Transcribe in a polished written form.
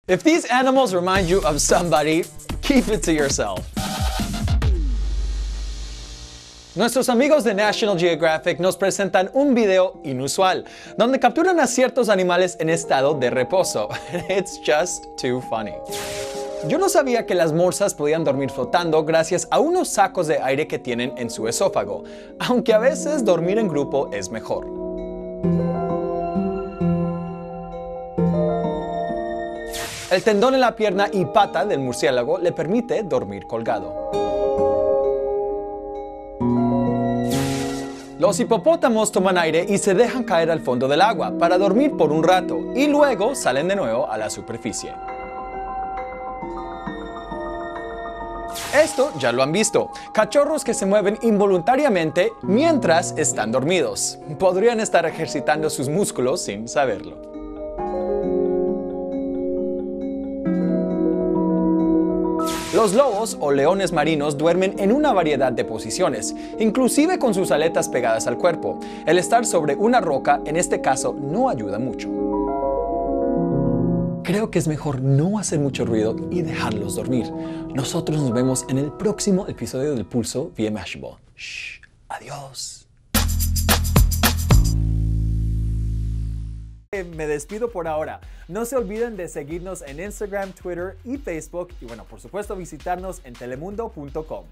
If these animals remind you of somebody, keep it to yourself. Nuestros amigos de National Geographic nos presentan un video inusual, donde capturan a ciertos animales en estado de reposo. It's just too funny. Yo no sabía que las morsas podían dormir flotando gracias a unos sacos de aire que tienen en su esófago, aunque a veces dormir en grupo es mejor. El tendón en la pierna y pata del murciélago le permite dormir colgado. Los hipopótamos toman aire y se dejan caer al fondo del agua para dormir por un rato y luego salen de nuevo a la superficie. Esto ya lo han visto, cachorros que se mueven involuntariamente mientras están dormidos. Podrían estar ejercitando sus músculos sin saberlo. Los lobos o leones marinos duermen en una variedad de posiciones, inclusive con sus aletas pegadas al cuerpo. El estar sobre una roca, en este caso, no ayuda mucho. Creo que es mejor no hacer mucho ruido y dejarlos dormir. Nosotros nos vemos en el próximo episodio del Pulso vía Mashable. Shh, adiós. Me despido por ahora. No se olviden de seguirnos en Instagram, Twitter y Facebook y bueno, por supuesto visitarnos en telemundo.com.